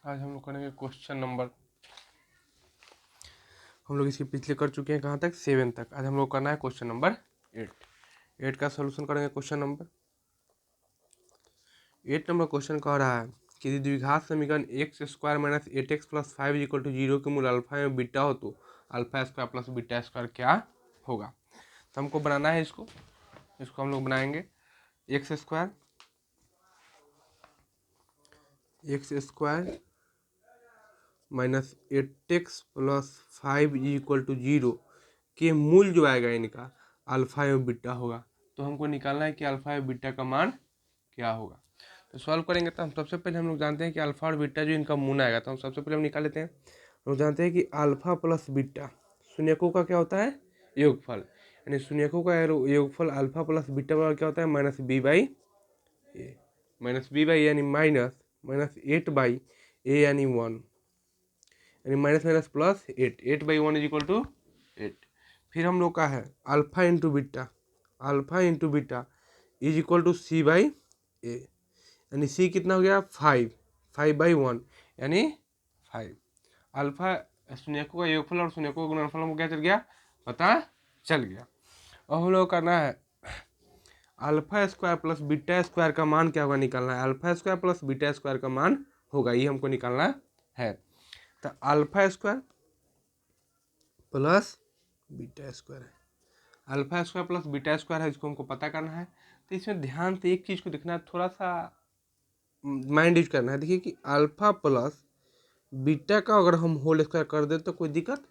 आज हम लोग करेंगे क्वेश्चन नंबर, हम लोग इसके पिछले कर चुके हैं कहाँ तक, 7 तक। आज हम लोग करना है क्वेश्चन नंबर 8 का सोल्यूशन करेंगे। क्वेश्चन नंबर 8 नंबर क्वेश्चन कह रहा है कि यदि द्विघात समीकरण x square minus 8x plus 5 equal to 0 के मूल अल्फा में बीटा हो तो alpha square plus beta square क्या होगा। तो हमको बनाना है इसको हम लोग बनाएंगे x square minus 8x plus 5 equal to 0 के मूल जो आएगा इनका अल्फा एवं बीटा होगा। तो हमको निकालना है कि अल्फा एवं बीटा का मान क्या होगा। तो सॉल्व करेंगे तो हम सबसे पहले हम लोग जानते हैं कि अल्फा और बीटा जो इनका मूल आएगा, तो हम सबसे पहले हम निकाल लेते हैं। हम लोग जानते हैं कि अल्फा प्लस बीटा शून्यकों का क्या होता है, योगफल, यानी शून्यकों का योगफल अल्फा प्लस बीटा बराबर क्या होता है, माइनस बी बाई ए यानी माइनस 8/a यानी 1, यानी minus minus plus 8 is equal to 8। फिर हम लोग का है alpha into beta is equal to C by A, यानी सी कितना हो गया 5/1 यानी 5। अल्फा शून्यकों का योगफल और शून्यकों का गुणनफल हमको क्या चल गया, पता चल गया। और हम लोग करना है alpha square plus beta square का मान क्या होगा, निकालना है। Alpha square plus beta square का मान होगा, ये हमको निकालना है। तो alpha square plus beta square है, alpha square plus beta square है, इसको हमको पता करना है। तो इसमें ध्यान से एक चीज़ को देखना है, थोड़ा सा माइंड यूज करना है। देखिए कि अल्फा प्लस बीटा का अगर हम होल स्क्वायर कर दें तो कोई दिक्कत,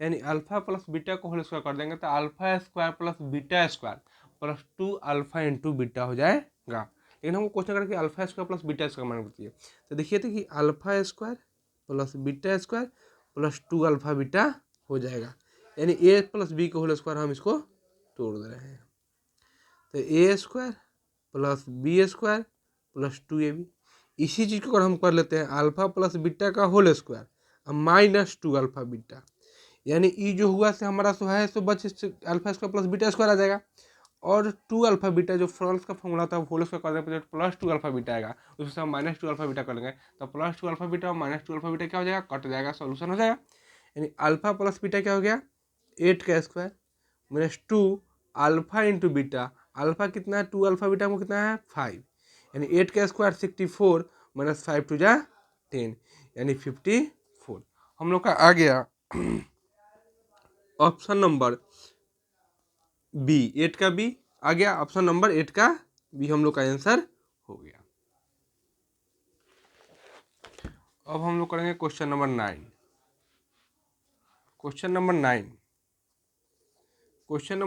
यानी अल्फा प्लस बीटा को होल स्क्वायर कर देंगे तो alpha square plus beta square plus 2 alpha into beta हो जाएगा। लेकिन हमको क्वेश्चन करके alpha square plus beta square मान होती है। तो देखिए तो कि alpha square plus beta square plus 2 alpha beta हो जाएगा, यानी ए प्लस बी को होल स्क्वायर हम इसको तोड़ दे रहे हैं। तो ए square plus B square plus 2ab, इसी चीज़ को अगर हम कर लेते हैं अल्फा प्लस बीटा का whole square minus 2 alpha beta, यानी ई जो हुआ से हमारा सो है सो बच alpha square plus beta square आ जाएगा। और 2 अल्फा बीटा जो फ्रॉल्स का फॉर्मूला था होल स्क्वायर कर देंगे प्लस 2 अल्फा बीटा आएगा, उससे हम माइनस 2 अल्फा बीटा कर लेंगे। तो प्लस 2 अल्फा बीटा और माइनस 2 अल्फा बीटा क्या हो जाएगा, कट जाएगा, सोल्यूशन हो जाएगा। यानी अल्फा प्लस बीटा क्या हो गया 8 का square minus 2 alpha into beta, alpha कितना है 2 अल्फा बीटा को कितना है 5, यानी 8 का स्क्वायर 64 माइनस 5 टू जा 10 यानी 54। हम लोग का आ गया ऑप्शन नंबर बी, 8 का बी आ गया, ऑप्शन नंबर 8 का बी हम लोग का आंसर हो गया। अब हम लोग करेंगे क्वेश्चन नंबर 9। क्वेश्चन नंबर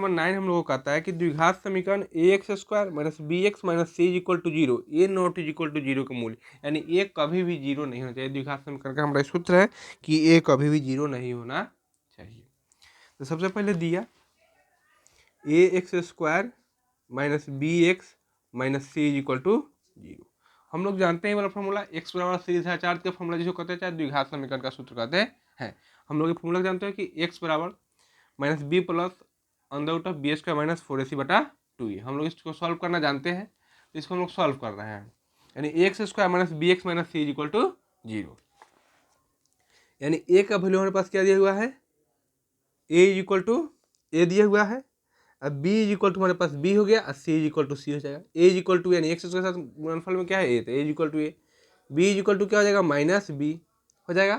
9 हम लोगों को कहता है कि द्विघात समीकरण ax square minus bx minus c is equal to 0 a not is equal to 0 का मूल्य, यानी ए कभी भी 0 नहीं होना चाहिए। द्विघात समीकरण का हमारा सूत्र है कि ए कभी भी 0 नहीं होना चाहिए। तो सबसे पहले दिया ax square minus bx minus c is equal to 0। हम लोग जानते हैं वाला फॉर्मूला x बराबर सीरीज है चार्ट का फॉर्मूला जिसको कहते हैं चाहे द्विघात समीकरण का सूत्र कहते हैं। हम लोग ये फॉर्मूला जानते हैं कि x बराबर minus b plus under root of B square minus 4ac बटा 2a। हम लोग इसको सॉल्व करना जानते हैं, तो इसको हम लोग सॉल्व कर रहे हैं। यानी x square minus B x minus c is equal to 0, यानी ए का वैल्यू हमारे पास क्या दिया हुआ है, ए इज इक्वल टू ए दिया हुआ है, अब बी इज इक्वल टू हमारे पास बी हो गया और C is equal to C हो जाएगा। ए इज इक्वल टू यानी एक्स के साथ गुणनफल में क्या है ए, तो A is equal to A, B is equal to क्या हो जाएगा माइनस बी हो जाएगा,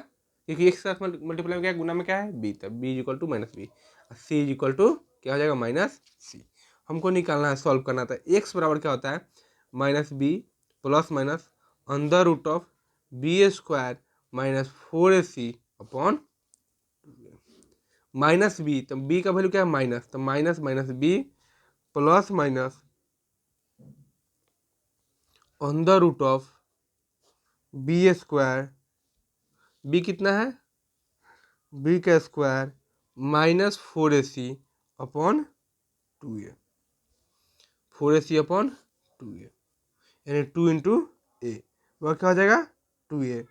क्योंकि एक्स के साथ मल्टीप्लाई में क्या गुना में क्या है बी, तब b is equal to minus b, c is equal to क्या हो जाएगा माइनस सी। हमको निकालना है, सॉल्व करना था। एक्स बराबर क्या होता है minus b plus minus under root of B square minus 4ac upon minus b, तो बी का वैल्यू क्या है माइनस, तो minus minus b plus minus under root of B square, b कितना है बी का square minus 4ac upon 2a, 4ac upon 2a, यानी 2 into ए, वह क्या हो जाएगा 2a।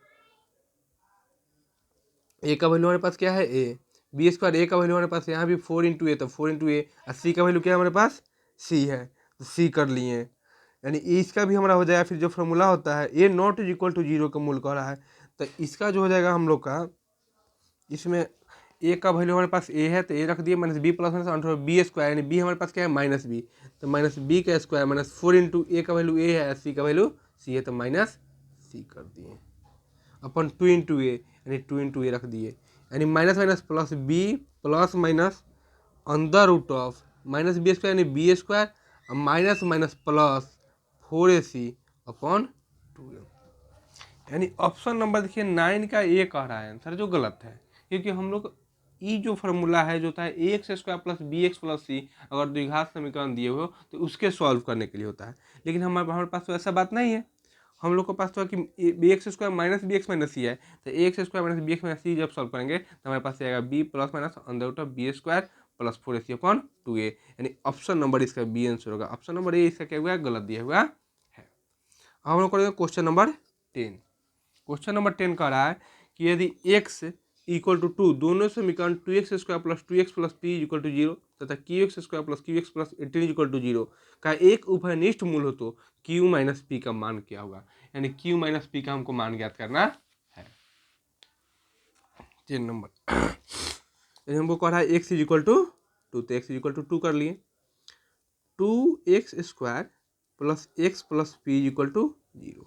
ए का वैल्यू हमारे पास क्या है ए, बी स्क्वायर ए का वैल्यू हमारे पास यहाँ भी 4 इंटू ए, तो 4 इंटू ए, और सी का वैल्यू क्या है हमारे पास सी है, तो सी कर लिए। यानी इसका भी हमारा हो जाएगा। फिर जो फॉर्मूला होता है A not is equal to zero का मूल कह रहा है, तो इसका जो हो जाएगा हम लोग का, इसमें ए का वैल्यू हमारे पास ए है तो ए रख दिए minus b plus minus b square, यानी बी हमारे पास क्या है माइनस बी, तो माइनस बी का स्क्वायर माइनस 4 इंटू ए का वैल्यू ए है, सी का वैल्यू सी है, तो माइनस सी कर दिए अपन 2 इंटू ए, यानी 2 इंटू ए रख दिए, यानी minus minus plus b plus minus under root of minus b square यानी बी स्क्वायर और minus minus plus 4ac upon 2a। यानी ऑप्शन नंबर देखिए 9 का ए कह रहा है आंसर, जो गलत है, क्योंकि हम लोग ई जो फार्मूला है जो होता है A X square plus B X plus C, अगर द्विघात समीकरण दिए हो तो उसके सॉल्व करने के लिए होता है, लेकिन हमारे पास तो ऐसा बात नहीं है। हम लोग के पास तो है कि B X square minus B x minus C है, तो A X square minus B x minus C जब सॉल्व करेंगे तो हमारे पास आएगा B plus minus under root of B square plus 4ac upon 2a, यानी ऑप्शन नंबर इसका बी आंसर होगा। ऑप्शन नंबर ए इसका क्या हुआ है, गलत दिया हुआ है। अब हम लोग करेंगे क्वेश्चन नंबर 10। क्वेश्चन नंबर 10 कह रहा है कि यदि x इक्वल टू 2 दोनों समीकरण 2x square plus 2x plus p equal to 0 तथा q x square plus q x plus 18 equal to 0 का एक उभयनिष्ठ मूल हो तो q माइनस पी का मान क्या होगा, यानी q माइनस पी का हमको मान ज्ञात करना है। 10 नंबर यदि हमको कह रहा है x इज इक्वल टू 2, तो x इज इक्वल टू 2 कर लिए, 2x square plus x plus p is equal to 0,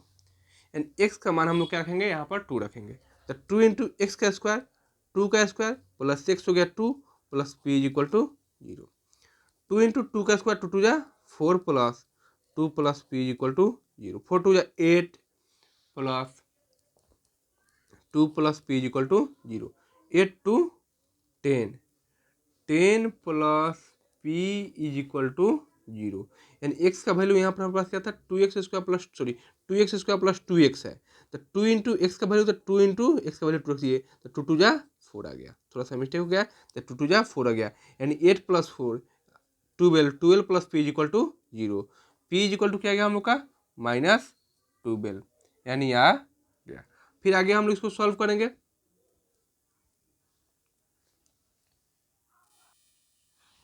and x का मान हम लोग क्या रखेंगे, यहाँ पर 2 रखेंगे, तो 2 इंटू एक्स का स्क्वायर 2 का स्क्वायर प्लस एक्स हो गया 2 plus p is equal to 0, 2 into 2 का स्क्वायर 2 2 जा 4 plus 2 plus p is equal to 0, 4 2 जा 8 plus 2 plus p is equal to 0, 8 two 10, 10 plus p is equal to 0, यानी x का value यहाँ पर हमारे पास क्या था 2x square plus 2x square plus 2x है, तो 2 इंटू एक्स का वैल्यू, तो 2 इंटू एक्स का वैल्यू 2x ये, तो 2 2 जा 4 आ गया, थोड़ा सा मिस्टेक हो गया, तो 2 2 जा 4 आ गया, यानी 8 plus 4 12 plus p is equal to 0, p is equal to क्या आ गया हम लोग का माइनस 12, यानी आ गया। फिर आगे हम लोग इसको सॉल्व करेंगे,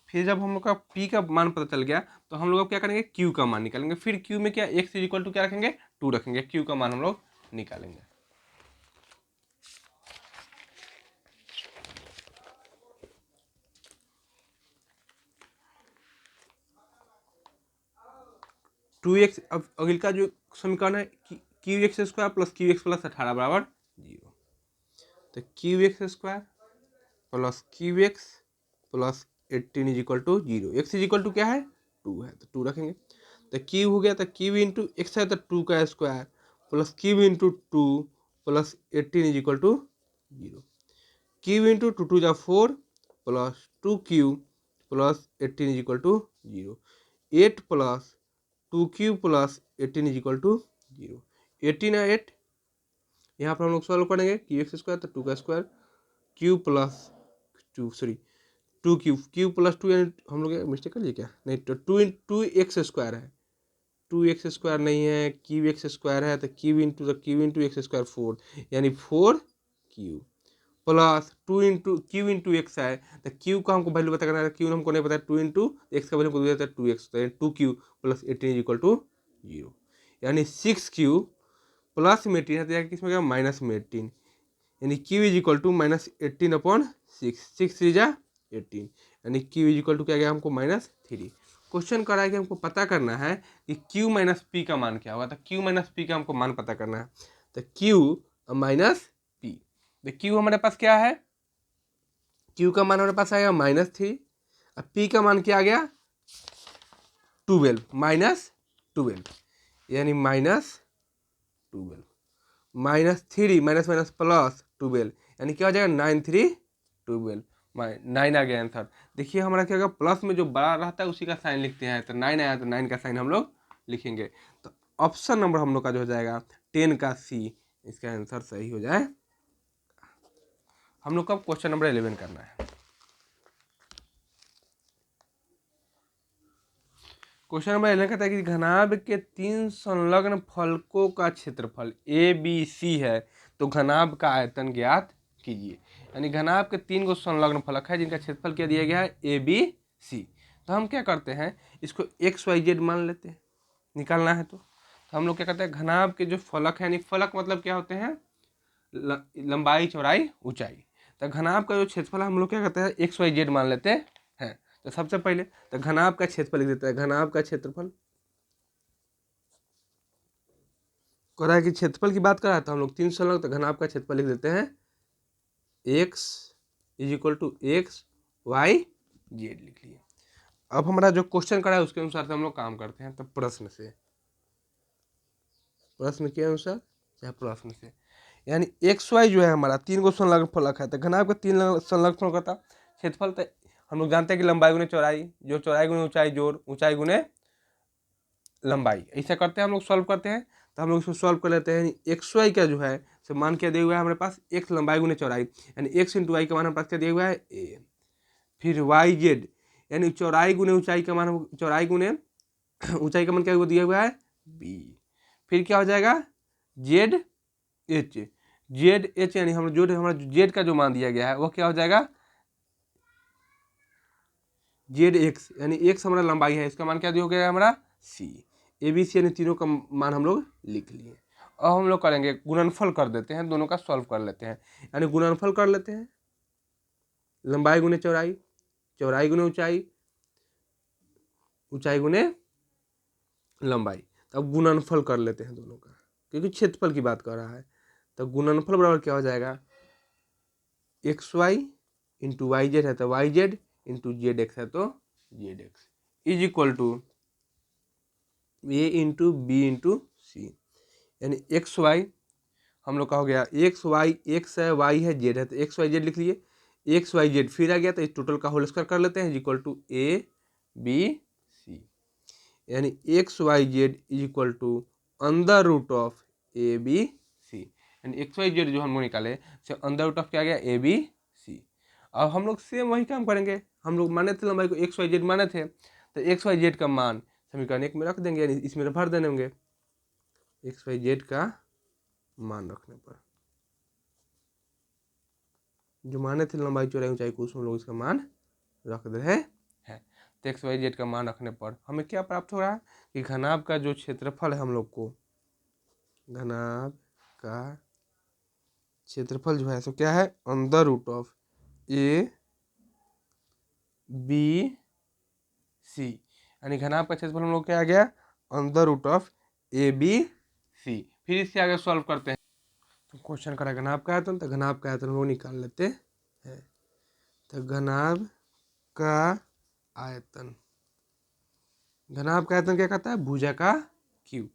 फिर जब हम लोग का p का मान पता चल गया तो हम लोग अब क्या करेंगे q का मान निकालेंगे, फिर q में क्या x इज इक्वल टू क्या रखेंगे 2 रखेंगे, q का मान हम लोग निकालेंगे। टू एक्स, अब अगले का जो समीकरण है q x square plus q x plus 18 बराबर 0, तो q x square plus q x plus 18 is equal to 0, x is equal to क्या है 2 है, तो 2 रखेंगे, तो क्यू हो गया, तो क्यू इंटू एक्स है तो 2 का square plus q into 2 plus 18 is equal to 0, q into 2 2 जा 4 plus 2 q plus 18 is equal to 0, 8 plus 2 q plus 18 is equal to 0, 18 है 8, यहाँ पर हम लोग सॉल्व करेंगे क्यू एक्स स्क्वायर, तो 2 का square Q plus 2 q plus 2, हम लोग मिस्टेक कर लिए क्या, नहीं, तो 2 एक्स स्क्वायर है, 2 एक्स स्क्वायर नहीं है, क्यू एक्स स्क्वायर है, तो क्यू इंटू एक्स स्क्वायर 4, यानी 4 Q plus 2 into Q into x है, तो क्यू का हमको वैल्यू पता करना है, क्यू हमको नहीं पता है, 2 इंटू एक्स का वैल्यू पता है 2x, तो 2 q plus 18 is equal to 0, यानी 6 क्यू प्लस में 18 है, किस में गया माइनस में 18, यानी q is equal to minus 18 upon 6 3 जा 18, यानी क्यू इज इक्वल टू क्या गया हमको माइनस 3। क्वेश्चन कर रहा है कि हमको पता करना है कि क्यू माइनस पी का मान क्या होगा, तो क्यू माइनस पी का हमको मान पता करना है, तो क्यू माइनस पी, तो क्यू हमारे पास क्या है, क्यू का मान हमारे पास आएगा -3, अब पी का मान क्या आ गया 12 -12, यानी -12 -3 माइनस माइनस प्लस 12, यानी क्या हो जाएगा 9 3 12, 9 आ गया आंसर। देखिए हमारा क्या होगा, प्लस में जो बड़ा रहता है उसी का साइन लिखते हैं, तो 9 आया तो 9 का साइन हम लोग लिखेंगे, तो ऑप्शन नंबर हम लोग का जो हो जाएगा 10 का सी, इसका आंसर सही हो जाए। हम लोग का क्वेश्चन नंबर 11 करना है। क्वेश्चन नंबर 11 कहता है कि घनाभ के 3 संलग्न फलकों का क्षेत्रफल ए बी सी है तो घनाभ का आयतन ज्ञात कीजिए, यानी घनाभ के 3 गो संलग्न फलक है जिनका क्षेत्रफल क्या दिया गया है ए बी सी, तो हम क्या करते हैं इसको एक्स वाई जेड मान लेते हैं, निकालना है तो हम लोग क्या करते हैं, घनाभ के जो फलक है, यानी फलक मतलब क्या होते हैं, लंबाई चौड़ाई ऊंचाई। तो घनाभ का जो क्षेत्रफल हम लोग क्या करते हैं, XYZ मान लेते हैं। तो सबसे पहले तो घनाभ का क्षेत्रफल लिख देते हैं। घनाभ का क्षेत्रफल कह रहा है कि क्षेत्रफल की बात कर रहा है तो हम लोग 3 संलग्न, तो घनाभ का क्षेत्रफल लिख देते हैं x = XYZ लिख लिए। अब हमारा जो क्वेश्चन करा है उसके अनुसार से हम लोग काम करते हैं। तो प्रश्न के अनुसार या प्रश्न से, यानी XY जो है हमारा 3 गो संलग्न फलक है, तो घनाभ का 3 संलग्न फलक का क्षेत्रफल, तो हम लोग जानते हैं कि लंबाई गुने चौड़ाई, जो चौड़ाई गुने ऊंचाई जोड़ ऊंचाई गुने लंबाई, ऐसा करते हैं हम लोग, सॉल्व करते हैं। तो हम लोग इसको सॉल्व कर लेते हैं। XY का जो है सो मान क्या दिया हुआ है हमारे पास, x लंबाई गुने चौड़ाई, यानी x × y का मान हमारे पास क्या दिया हुआ है a। फिर YZ यानी चौड़ाई गुने ऊंचाई का मान, चौड़ाई गुने ऊंचाई का मान क्या दिया हुआ है b। फिर क्या हो जाएगा ZH यानी हम जो हमारा Z का जो मान दिया गया है वो क्या हो जाएगा ZX, यानी x हमारा लंबाई है, इसका मान क्या दिया गया है हमारा c। ABC यानी तीनों का मान हम लोग लिख लिए। अब हम लोग करेंगे गुणनफल कर देते हैं, दोनों का सॉल्व कर लेते हैं। यानी गुणनफल कर लेते हैं, लंबाई गुने चौड़ाई, चौड़ाई गुने ऊंचाई, ऊंचाई गुने लंबाई। अब गुणनफल कर लेते हैं दोनों का, क्योंकि क्षेत्रफल की बात कर रहा है। तो गुणनफल बराबर क्या हो जाएगा, XY × YZ है तो YZ × ZX है तो ZX is equal to A × B × C, यानी XY हम लोग का हो गया, X है, Y है, Z है, तो XYZ लिख लिए। XYZ फिर आ गया तो इस टोटल का होल स्क्वायर कर लेते हैं, इक्वल टू ABC, यानी XYZ equal to √of ABC, यानी XYZ जो हम लोग निकाले से √of क्या आ गया ABC। अब हम लोग सेम वही काम करेंगे, हम लोग माने थे लंबाई को XYZ माने थे, तो XYZ का मान समीकरण 1 में रख देंगे, यानी इसमें भर देने होंगे। XYZ का मान रखने पर जो माने थे लंबाई चौड़ाई ऊंचाई को, हम लोग इसका मान रख दे हैं। तो XYZ का मान रखने पर हमें क्या प्राप्त हो रहा है कि घनाभ का जो क्षेत्रफल है, हम लोग को घनाभ का क्षेत्रफल जो है सो क्या है √of ABC, यानी घनाभ का क्षेत्रफल हम लोग क्या आ गया √of ABC। फिर इससे आगे सॉल्व करते हैं। तो क्वेश्चन करा घनाभ का आयतन, तो घनाभ का आयतन हम लोग निकाल लेते हैं। तो घनाभ का आयतन, घनाभ का आयतन क्या कहता है, भुजा का क्यू,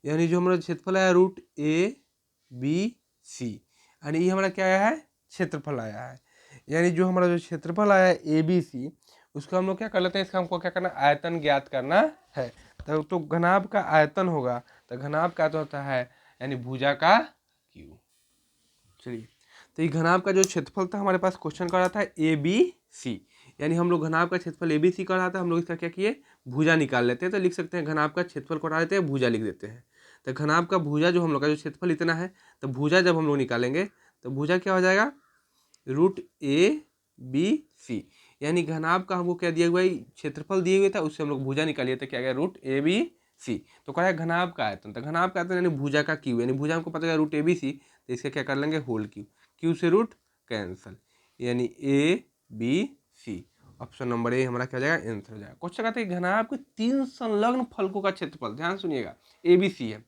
यानी जो हमारा क्षेत्रफल आया √ABC, यानी ये हमारा क्या आया है क्षेत्रफल आया है। यानी जो हमारा जो क्षेत्रफल आया है ABC, उसको हम लोग क्या कर लेते हैं, इसका हमको क्या करना, आयतन ज्ञात करना है। तो घनाभ का आयतन होगा, तो घनाभ का आयतन होता है यानी भुजा का क्यू। चलिए, तो ये घनाभ का जो क्षेत्रफल था हमारे पास क्वेश्चन कर रहा था ABC, यानी हम लोग घनाभ का क्षेत्रफल ABC कर रहा था, हम लोग इसका क्या किए भुजा निकाल लेते हैं। तो लिख सकते हैं घनाभ का क्षेत्रफल को हटा देते हैं, भुजा लिख देते हैं। तो घनाभ का भुजा जो हम लोग का जो क्षेत्रफल इतना है, तो भुजा जब हम लोग निकालेंगे तो भुजा क्या हो जाएगा √ABC, यानी घनाभ का हमको क्या दिया हुआ है क्षेत्रफल दिए हुए था, उससे हम लोग भुजा निकालिए तो क्या गया √ABC। तो क्या है घनाभ का आयतन, तो घनाभ का आयतन यानी भुजा का क्यू, यानी भुजा हमको पता है √ABC, तो इसका क्या कर लेंगे होल क्यू, क्यू से रूट कैंसल, यानी ABC। ऑप्शन नंबर ए हमारा क्या हो जाएगा आंसर हो जाएगा। क्वेश्चन कहते हैं घनाभ के 3 संलग्न फलकों का क्षेत्रफल, ध्यान सुनिएगा ABC है,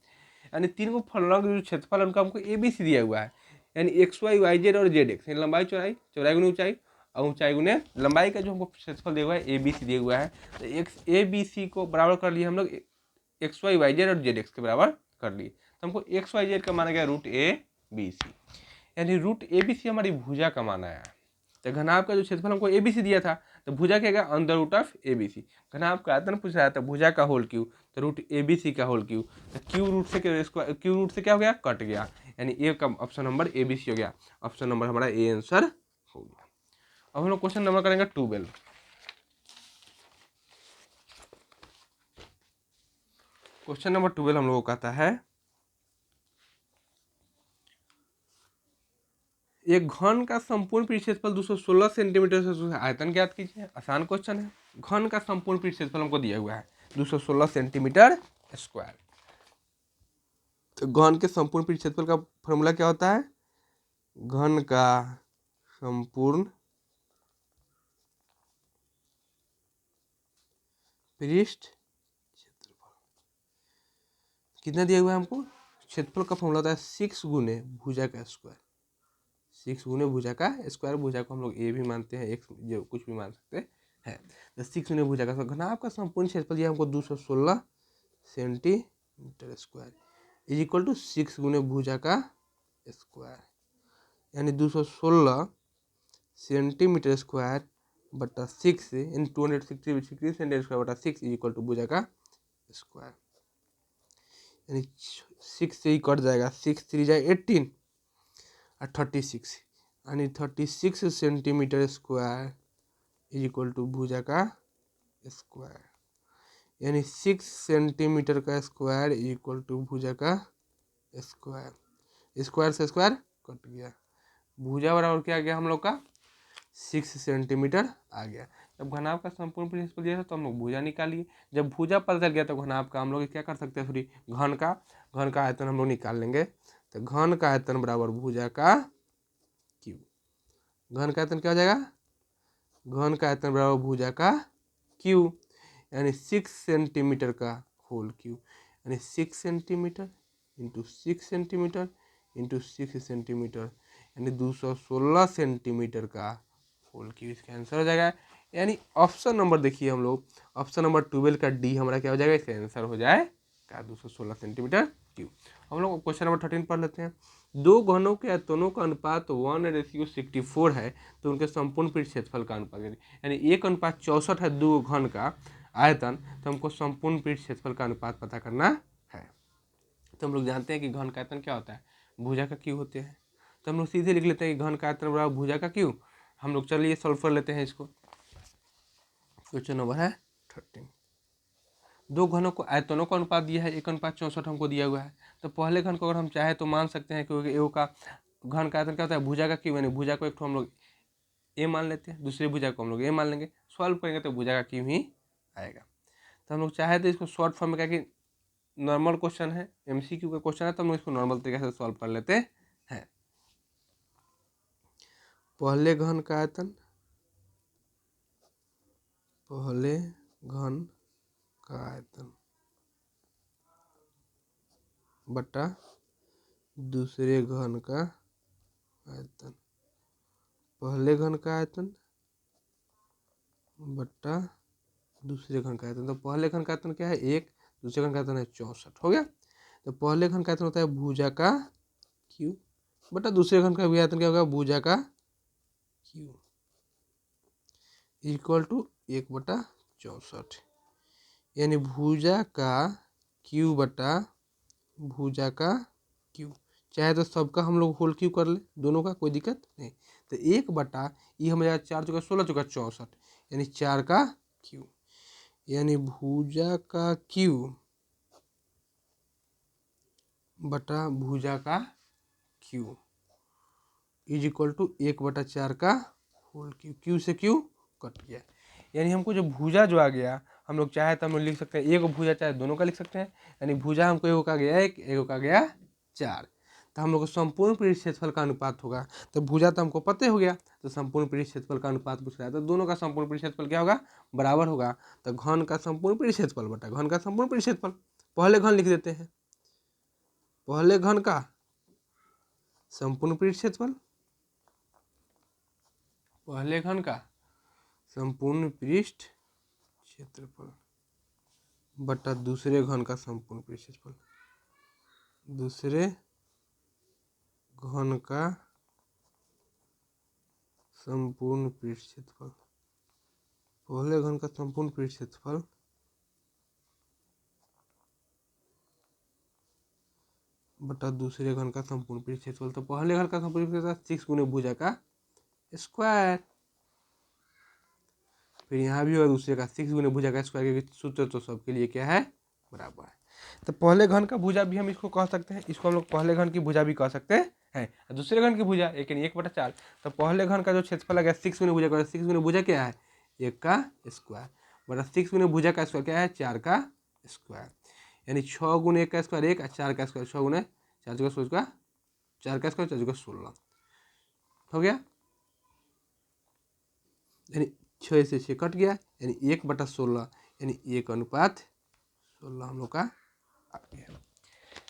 यानी 3 को फलक जो क्षेत्रफल है उनका हमको ABC दिया हुआ है, यानी XY YZ और ZX, यानी लंबाई चौड़ाई, चौड़ाई गुने ऊंचाई और ऊंचाई गुने लंबाई का जो हमको क्षेत्रफल दिया हुआ है ABC दिया हुआ है। तो ABC को बराबर कर लिए हम लोग XY YZ और ZX के बराबर कर लिए, तो हमको XYZ का माना गया √ABC, यानी √ABC हमारी भुजा का मान आया। तो घनाभ का जो क्षेत्रफल हमको ABC दिया था, तो भुजा क्या गया √ABC। घनाभ का आयतन पूछ रहा है तो भुजा का होल क्यू, तो √ABC का होल क्यू, तो क्यू रूट से क्या हो गया कट गया, यानी ए का ऑप्शन नंबर ABC हो गया। ऑप्शन नंबर हमारा ए आंसर हो गया। अब हम लोग क्वेश्चन नंबर करेंगे 12। क्वेश्चन नंबर 12 हम लोग को कहता है एक घन का संपूर्ण पृष्ठ क्षेत्रफल 216 सेंटीमीटर से आयतन ज्ञात कीजिए। आसान क्वेश्चन है, घन का संपूर्ण पृष्ठ क्षेत्रफल हमको दिया हुआ है 216 सेंटीमीटर स्क्वायर। तो घन के संपूर्ण पृष्ठ क्षेत्रफल का फॉर्मूला क्या होता है? घन का संपूर्ण पृष्ठ क्षेत्रफल कितना दिया हुआ है हमको? क्षेत्रफल का फॉर्मूला होता है 6 गुने भुजा का स्क्वायर। 6 गुने भुजा का स्क्वायर, भुजा को हम लोग ए भी मानते हैं, एक जो कुछ भी मान सकते हैं। तो 6 गुने भुजा का स्क्वायर, घनाभ का संपूर्ण क्षेत्रफल दिया हमको 216 centimetre square is equal to 6 गुने भुजा का स्क्वायर, यानी 216 सेंटीमीटर स्क्वायर बटा 6 यानी 260 सेंटीमीटर स्क्वायर बटा 6 इज इक्वल टू भुजा का स्क्वायर, यानी 6 से ही कट जाएगा, 6 3 जाए 18 और 36 यानी 36 centimetre square is equal to भुजा का स्क्वायर, यानी 6 सेंटीमीटर का स्क्वायर इज इक्वल टू भुजा का स्क्वायर। स्क्वायर से स्क्वायर कट गया, भुजा बराबर क्या आ गया हम लोग का? 6 सेंटीमीटर आ गया। जब घनाभ का संपूर्ण पृष्ठ क्षेत्रफल दिया था तो हम लोग भुजा निकालिए। जब भुजा पता चल गया तो घनाभ का हम लोग क्या कर सकते हैं? सॉरी, घन का आयतन हम लोग निकाल लेंगे। तो घन का आयतन बराबर भुजा का क्यू। घन का आयतन क्या हो जाएगा? घन का आयतन बराबर भुजा का क्यू, यानी 6 सेंटीमीटर का होल क्यू, यानी 6 centimetre into 6 centimetre into 6 centimetre, यानी 216 सेंटीमीटर का होल क्यू। इसका आंसर हो जाएगा, यानी ऑप्शन नंबर देखिए हम लोग, ऑप्शन नंबर 12 का डी हमारा क्या हो जाएगा? इसका आंसर हो जाएगा 216 सेंटीमीटर क्यूब। हम लोग क्वेश्चन नंबर 13 पढ़ लेते हैं। दो घनों के आयतनों का अनुपात 1:64 है, तो उनके संपूर्ण पृष्ठ क्षेत्रफल का अनुपात, यानी 1:64 है दो घन का आयतन, तो हमको संपूर्ण पृष्ठ क्षेत्रफल का अनुपात पता करना है। तो हम लोग जानते हैं कि घन का आयतन क्या होता है? भुजा का क्यू होते हैं। तो हम लोग सीधे लिख लेते हैं कि घन का आयतन बराबर भुजा का क्यू। हम लोग चलिए सॉल्व कर लेते हैं इसको। क्वेश्चन नंबर है 13। दो घनों को आयतनों का अनुपात दिया है, 1:64 हमको दिया हुआ है। तो पहले घन को अगर हम चाहे तो मान सकते हैं, क्योंकि ए का घन का आयतन क्या होता है? भुजा का क्यू, यानी भुजा को एक तो हम लोग ए मान लेते हैं, दूसरी भुजा को हम लोग ए मान लेंगे। सॉल्व करेंगे तो भुजा का क्यू ही आएगा। तो हम लोग चाहे तो इसको शॉर्ट फॉर्म में, क्या कि नॉर्मल क्वेश्चन है, एमसीक्यू का क्वेश्चन है, तो हम लोग इसको नॉर्मल तरीके से सॉल्व कर लेते हैं। पहले घन का आयतन, पहले घन का आयतन बटा दूसरे घन का आयतन, पहले घन का आयतन बटा दूसरे घन का आयतन। तो पहले घन का आयतन क्या है? 1, दूसरे घन का आयतन है 64, हो गया। तो पहले घन का आयतन होता है भुजा का क्यू बटा दूसरे घन का भी आयतन क्या होगा? भुजा का क्यू इक्वल टू 1/64, यानी भुजा का क्यू बटा भुजा का क्यू। चाहे तो सबका हम लोग होल क्यू कर ले, दोनों का कोई दिक्कत नहीं। तो 1/, ये हम 4 चौका 16 चौका 64, यानी 4 का क्यू, यानी भुजा का क्यू बटा भुजा का क्यू इज इक्वल टू 1/4 का होल क्यू। क्यू से क्यू कट गया, यानी हमको जो भुजा जो आ गया, हम लोग चाहे तो हम लोग लिख सकते हैं एक भुजा, चाहे दोनों का लिख सकते हैं। यानी भुजा हमको एक का गया 1, एक का गया 4। तो हम लोग को संपूर्ण पृष्ठ क्षेत्रफल का अनुपात होगा। तो भुजा तो हमको पता हो गया, तो संपूर्ण पृष्ठ क्षेत्रफल का अनुपात पूछ रहा है, तो दोनों का संपूर्ण पृष्ठ क्षेत्रफल क्या होगा? बराबर होगा। तो घन का संपूर्ण पृष्ठ क्षेत्रफल बटा घन का संपूर्ण पृष्ठ क्षेत्रफल, पहले घन लिख देते हैं, पहले घन का संपूर्ण पृष्ठ क्षेत्रफल, पहले घन का संपूर्ण पृष्ठ क्षेत्रफल बटा दूसरे घन का संपूर्ण पृष्ठ क्षेत्रफल, दूसरे घन का संपूर्ण पृष्ठ क्षेत्रफल, पहले घन का संपूर्ण पृष्ठ क्षेत्रफल बटा दूसरे घन का संपूर्ण पृष्ठ क्षेत्रफल। तो पहले घन का संपूर्ण पृष्ठ क्षेत्रफल 6 गुने भुजा का स्क्वायर, फिर यहाँ भी और दूसरे का 6 गुने भुजा का स्क्वायर, क्योंकि सूत्र तो सबके लिए क्या है? बराबर है। तो पहले घन का भुजा भी हम इसको कह सकते हैं, इसको हम लोग पहले घन की भुजा भी कह सकते हैं। दूसरे घन की भुजा लेकिन 1/4। तो पहले घन का जो क्षेत्रफल आ गया 6 गुने भुजा का, 6 गुने भुजा क्या है? 1 का स्क्वायर बटा 6 गुने भुजा का स्क्वायर क्या है? 4 का स्क्वायर, यानी 6 गुने 1 का स्क्वायर 1 और 4 का स्क्वायर 6 गुने 4 का स्क्वायर 4 का स्क्वायर 4 का 16 हो गया। यानी 6 से 6 कट गया, यानी 1/16 यानी 1:16 हम लोग का आ गया।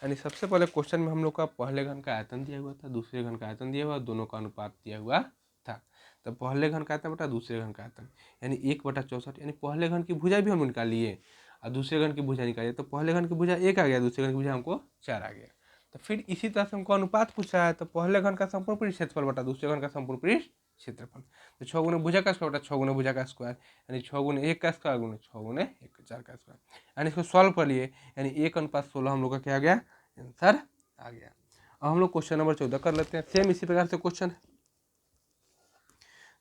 यानी सबसे पहले क्वेश्चन में हम लोग का पहले घन का आयतन दिया हुआ था, दूसरे घन का आयतन दिया हुआ, दोनों का अनुपात दिया हुआ था। तो पहले घन का आयतन बटा दूसरे घन का आयतन यानी 1/64, यानी पहले घन की भुजा भी हम निकाल लिए और दूसरे घन की भुजा निकालिए। तो पहले घन की भुजा 1 आ गया, दूसरे घन की भुजा हमको 4 आ गया। तो फिर इसी तरह से हमको अनुपात पूछा है, तो पहले घन का संपूर्ण पृष्ठ क्षेत्रफल बटा दूसरे घन का संपूर्ण पृष्ठ क्षेत्रफल। तो 6 गुने भुजा का स्क्वायर बटा 6 गुने भुजा का स्क्वायर, यानी 6 गुने 1 का स्क्वायर गुने 6 गुने 1 का 4 का स्क्वायर, यानी इसको सॉल्व कर लिए, यानी 1:16 हम लोग का क्या आ गया, आंसर आ गया। अब हम लोग क्वेश्चन नंबर 14 कर लेते हैं। सेम इसी प्रकार से क्वेश्चन है,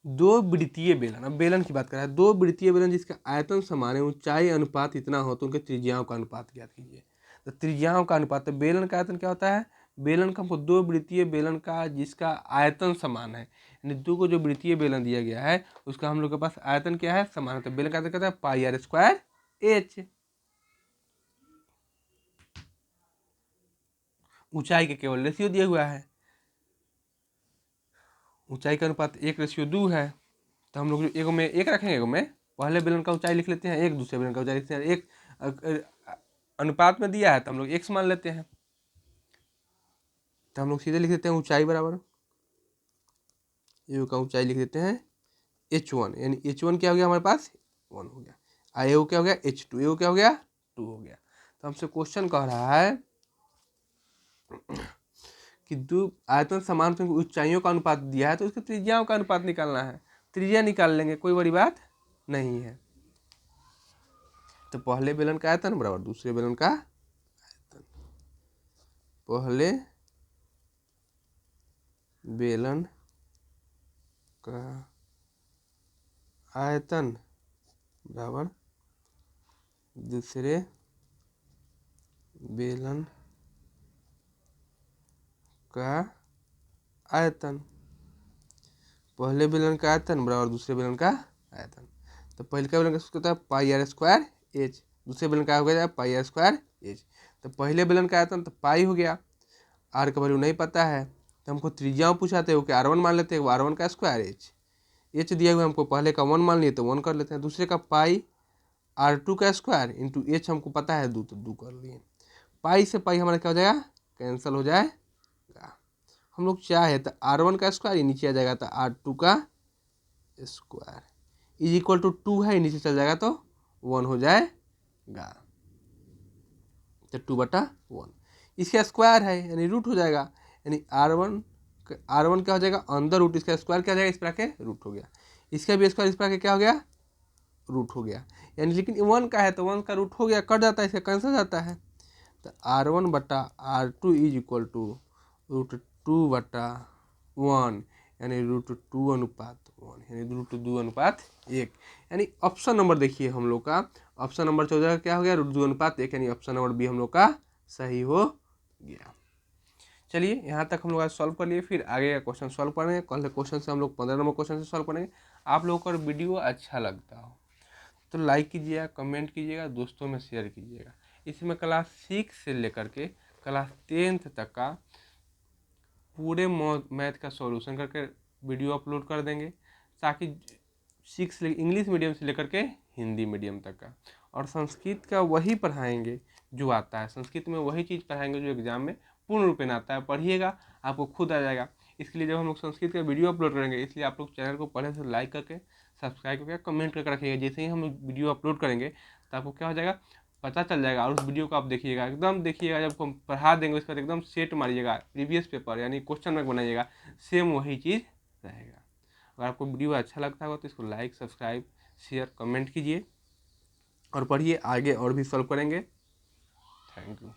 दो वृत्तीय बेलन, अब बेलन की बात कर रहा है, दो वृत्तीय बेलन जिसका आयतन समान है, ऊंचाई अनुपात इतना हो तो उनके त्रिज्याओं का अनुपात ज्ञात कीजिए। तो त्रिज्याओं का अनुपात, तो बेलन का आयतन क्या होता है, बेलन का हमको दो वृत्तीय बेलन का जिसका आयतन समान है, यानी दो को जो वृत्तीय बेलन दिया गया है उसका हम लोग के पास आयतन क्या है, समान है। तो बेलन का आयतन कहता है πr²h। ऊंचाई के केवल रेशियो दिया हुआ है, ऊंचाई का अनुपात 1:2 है। तो हम लोग एक में 1 रखेंगे, एक में पहले बेलन का ऊंचाई लिख लेते हैं 1, दूसरे बेलन का ऊंचाई लिखते हैं 1, अनुपात में दिया है तो हम लोग x मान लेते हैं। तो हम लोग सीधे लिख देते हैं ऊंचाई बराबर ए का ऊंचाई लिख देते हैं h1, यानी h1 क्या हो गया हमारे पास 1 हो गया, और ए क्या हो गया h2, ए क्या हो गया 2 हो गया। तो हमसे क्वेश्चन कह रहा है कि दो आयतन समान ऊंचाइयों का अनुपात दिया है तो उसके त्रिज्याओं का अनुपात निकालना है। त्रिज्या निकाल लेंगे, कोई बड़ी बात नहीं है। तो पहले बेलन का आयतन बराबर दूसरे बेलन का आयतन, पहले बेलन का आयतन बराबर दूसरे बेलन का आयतन, पहले बेलन का आयतन बराबर दूसरे बेलन का आयतन। तो पहले का बेलन का सूत्र होता है πr²h, दूसरे बेलन का हो गया πr²h। तो पहले बेलन का आयतन तो पाई हो गया, आर का वैल्यू नहीं पता है तो हमको त्रिज्याओं पूछाते हो कि r1 मान लेते हैं, r1 का स्क्वायर h दिया हुआ हमको, पहले का 1 मान लिए तो 1 कर लेते हैं, दूसरे का पाई r2 का स्क्वायर इंटू h हमको पता है 2 तो 2 कर लिए। पाई से पाई हमारा क्या हो जाएगा, कैंसिल हो जाएगा। हम लोग चाहे तो r1 का स्क्वायर नीचे आ जाएगा, तो r2 का स्क्वायर इज इक्वल टू 2 है, नीचे चल जाएगा तो 1 हो जाएगा, तो 2/1 इसका स्क्वायर है यानी रूट हो जाएगा, यानी r1 क्या हो जाएगा अंदर रूट, इसका स्क्वायर क्या हो जाएगा इस प्रकार के रूट हो गया, इसका भी स्क्वायर इस प्रकार के क्या हो गया रूट हो गया, यानी लेकिन 1 का है तो 1 का रूट हो गया, कट जाता है, इसका कैंसिल जाता है। तो r1/r2 इज इक्वल टू √2/1 यानी √2:1 यानी √2:1, यानी ऑप्शन नंबर देखिए हम लोग का, ऑप्शन नंबर 14 का क्या हो गया √2:1, यानी ऑप्शन नंबर बी हम लोग का सही हो गया। चलिए यहाँ तक हम लोग आज सॉल्व कर लिए, फिर आगे का क्वेश्चन सॉल्व करेंगे। कल क्वेश्चन से हम लोग 15 नंबर क्वेश्चन से सॉल्व करेंगे। आप लोगों को वीडियो अच्छा लगता हो तो लाइक कीजिएगा, कमेंट कीजिएगा, दोस्तों में शेयर कीजिएगा। इसमें क्लास 6 से लेकर के क्लास 10th तक का पूरे मैथ का सॉल्यूशन करके वीडियो अपलोड कर देंगे, ताकि इंग्लिश मीडियम से लेकर के हिंदी मीडियम तक का, और संस्कृत का वही पढ़ाएंगे जो आता है, संस्कृत में वही चीज़ पढ़ाएंगे जो एग्जाम में पूर्ण रूपेण आता है। पढ़िएगा आपको खुद आ जाएगा। इसके लिए जब हम लोग संस्कृत का वीडियो अपलोड करेंगे, इसलिए आप लोग चैनल को पहले से लाइक करके सब्सक्राइब करके कमेंट करके रखिएगा। जैसे ही हम वीडियो अपलोड करेंगे तो आपको क्या हो जाएगा पता चल जाएगा, और उस वीडियो को आप देखिएगा, एकदम देखिएगा, जब हम पढ़ा देंगे उसके बाद एकदम सेट मारिएगा, प्रीवियस पेपर यानी क्वेश्चन बैंक बनाइएगा, सेम वही चीज़ रहेगा। अगर आपको वीडियो अच्छा लगता होगा तो इसको लाइक सब्सक्राइब शेयर कमेंट कीजिए और पढ़िए, आगे और भी सॉल्व करेंगे। Thank you.